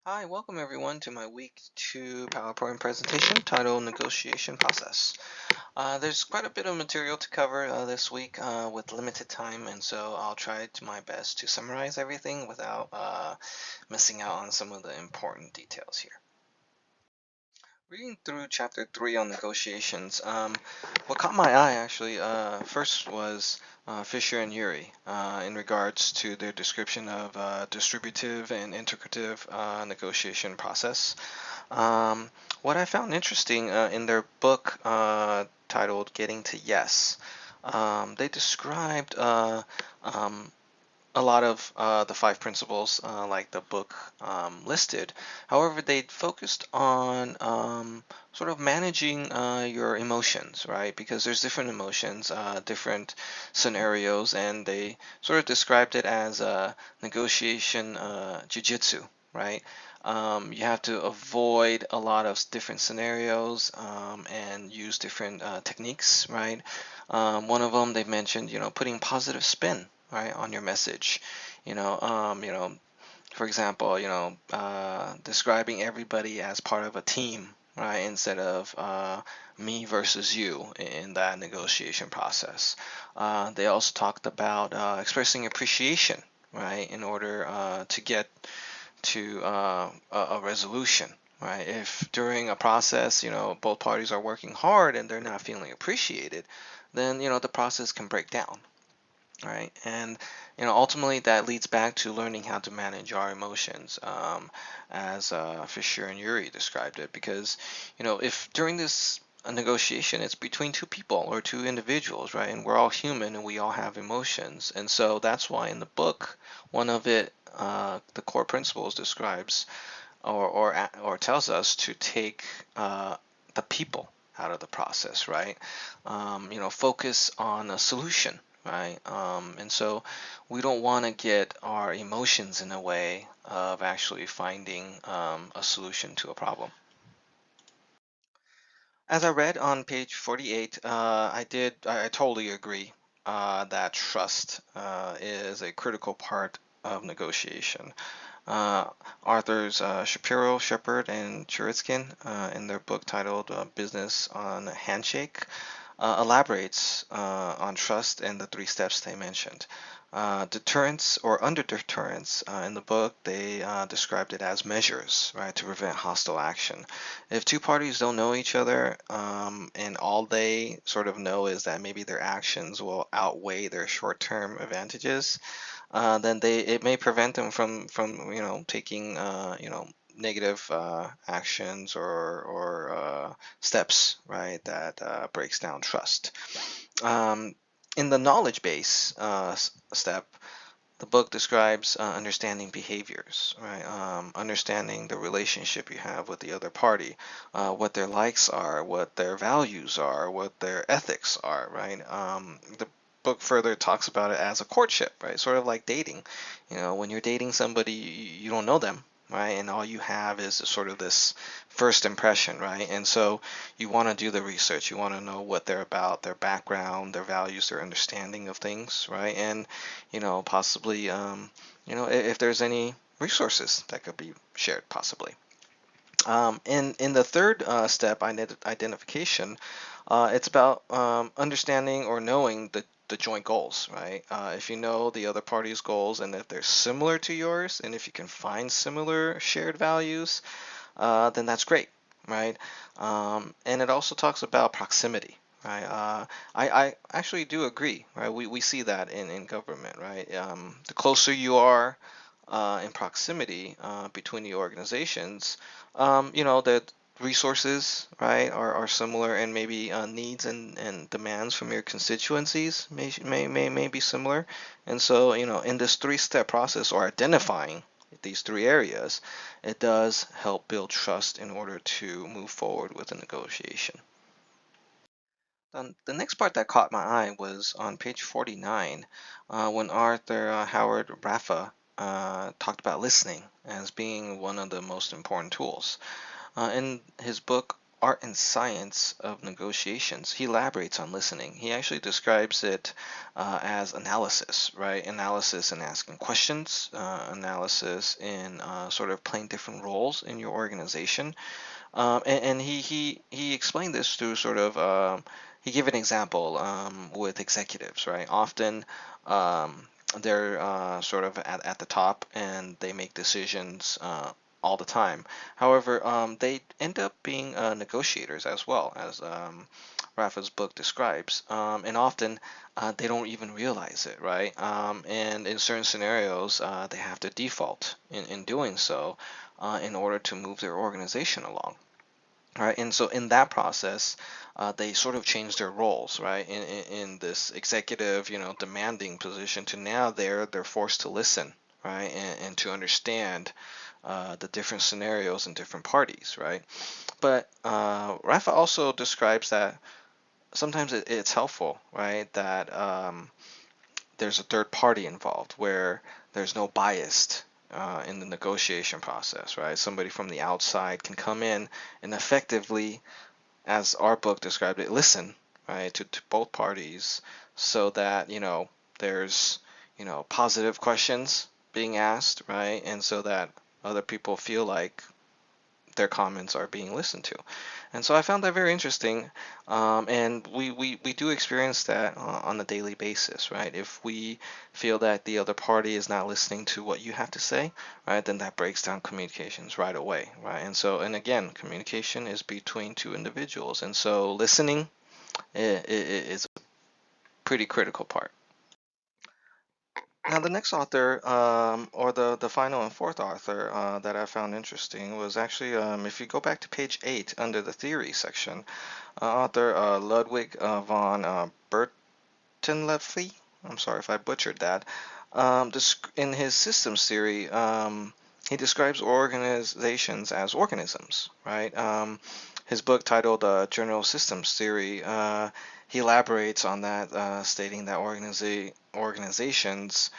Hi, welcome everyone to my week 2 PowerPoint presentation titled Negotiation Process. There's quite a bit of material to cover this week with limited time, and so I'll try to my best to summarize everything without missing out on some of the important details here. Reading through chapter 3 on negotiations, what caught my eye actually first was Fisher and Urey in regards to their description of distributive and integrative negotiation process. What I found interesting in their book titled Getting to Yes, they described um, a lot of the five principles like the book listed. However, they focused on sort of managing your emotions, right? Because there's different emotions, different scenarios, and they sort of described it as negotiation jujitsu, right? You have to avoid a lot of different scenarios and use different techniques, right? One of them they mentioned, putting positive spin, right, on your message. For example, describing everybody as part of a team, right, instead of me versus you in that negotiation process. They also talked about expressing appreciation, right, in order to get to a resolution. Right. If during a process, both parties are working hard and they're not feeling appreciated, then the process can break down, right? And ultimately that leads back to learning how to manage our emotions, as Fisher and Urey described it. Because if during this negotiation it's between two people or two individuals, right? And we're all human and we all have emotions, and so that's why in the book one of it, the core principles describes or tells us to take the people out of the process, right? Focus on a solution, right? And so we don't want to get our emotions in the way of actually finding a solution to a problem. As I read on page 48, I totally agree that trust is a critical part of negotiation. Authors Shapiro, Shepard, and Churitskin, in their book titled Business on Handshake, elaborates on trust and the three steps they mentioned. Deterrence or under deterrence, in the book, they described it as measures, right, to prevent hostile action. If two parties don't know each other, and all they sort of know is that maybe their actions will outweigh their short-term advantages, then it may prevent them from taking negative actions or steps, right, that breaks down trust. Um, in the knowledge base step, the book describes understanding behaviors, right? Understanding the relationship you have with the other party, what their likes are, what their values are, what their ethics are, right? The book further talks about it as a courtship, right? Sort of like dating. When you're dating somebody, you don't know them, right? And all you have is sort of this first impression, right? And so you want to do the research. You want to know what they're about, their background, their values, their understanding of things, right? And possibly, if there's any resources that could be shared, possibly. In the third step, identification, it's about understanding or knowing the joint goals, right? If you know the other party's goals and if they're similar to yours, and if you can find similar shared values, then that's great, right? And it also talks about proximity, right? I actually do agree, right? We see that in government, right? The closer you are in proximity between the organizations, the resources, right, are similar, and maybe needs and demands from your constituencies may be similar. And so, in this three-step process or identifying these three areas, it does help build trust in order to move forward with a negotiation. The next part that caught my eye was on page 49, when Arthur Howard Raffa talked about listening as being one of the most important tools. In his book, art and science of negotiations. He elaborates on listening. He actually describes it as analysis, right? Analysis in asking questions, analysis in sort of playing different roles in your organization. And he explained this through sort of he gave an example with executives, right? Often they're sort of at the top and they make decisions all the time. However, they end up being negotiators as well, as Rafa's book describes, and often they don't even realize it, right? And in certain scenarios, they have to default in doing so in order to move their organization along. Right, and so in that process, they sort of change their roles, right? In this executive, demanding position to now they're forced to listen, right, and to understand the different scenarios and different parties, right? But Rafa also describes that sometimes it's helpful, right, that there's a third party involved where there's no bias in the negotiation process, right? Somebody from the outside can come in and effectively, as our book described it, listen, right, to both parties so that, there's, positive questions being asked, right? And so that other people feel like their comments are being listened to. And so I found that very interesting. And we do experience that on a daily basis, right? If we feel that the other party is not listening to what you have to say, right, then that breaks down communications right away, right? And so, and again, communication is between two individuals. And so listening is a pretty critical part. Now, the next author, or the final and fourth author that I found interesting was actually, if you go back to page 8 under the theory section, author Ludwig von Bertalanffy. I'm sorry if I butchered that. In his systems theory, he describes organizations as organisms, right? His book titled General Systems Theory, he elaborates on that, stating that organizations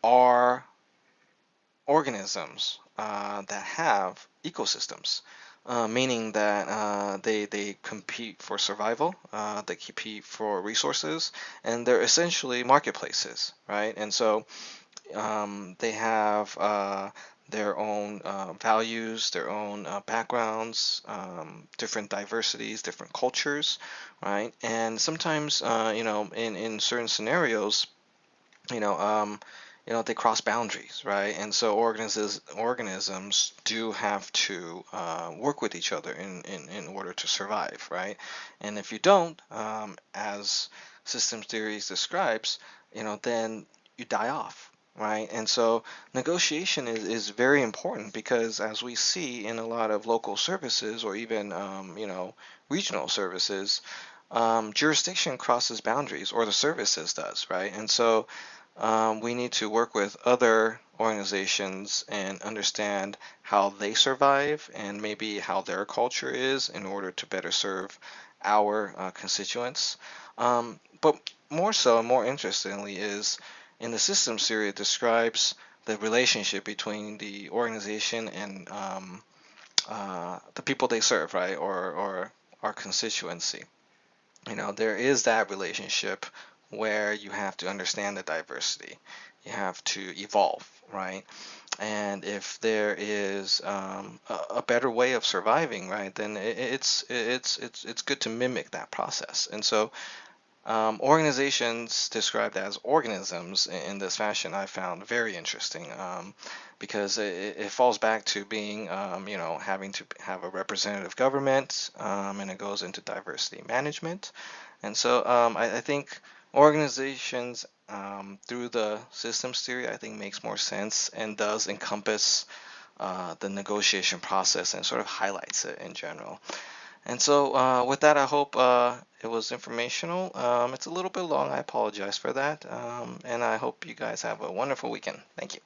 are organisms that have ecosystems, meaning that they compete for survival, they compete for resources, and they're essentially marketplaces, right? And so they have their own values, their own backgrounds, different diversities, different cultures, right? And sometimes, in certain scenarios, you know, um, they cross boundaries, right? And so organisms do have to work with each other in order to survive, right? And if you don't, as systems theories describes, then you die off, right? And so negotiation is very important because as we see in a lot of local services or even, regional services, jurisdiction crosses boundaries, or the services does, right? And so we need to work with other organizations and understand how they survive and maybe how their culture is in order to better serve our constituents. But more so, and more interestingly, is in the systems theory, it describes the relationship between the organization and the people they serve, right, or our constituency. There is that relationship where you have to understand the diversity. You have to evolve, right? And if there is a better way of surviving, right, then it's good to mimic that process. And so organizations described as organisms in this fashion I found very interesting, because it falls back to being, having to have a representative government, and it goes into diversity management. And so I think organizations, through the systems theory, I think makes more sense and does encompass the negotiation process and sort of highlights it in general. And so with that, I hope it was informational. It's a little bit long. I apologize for that. And I hope you guys have a wonderful weekend. Thank you.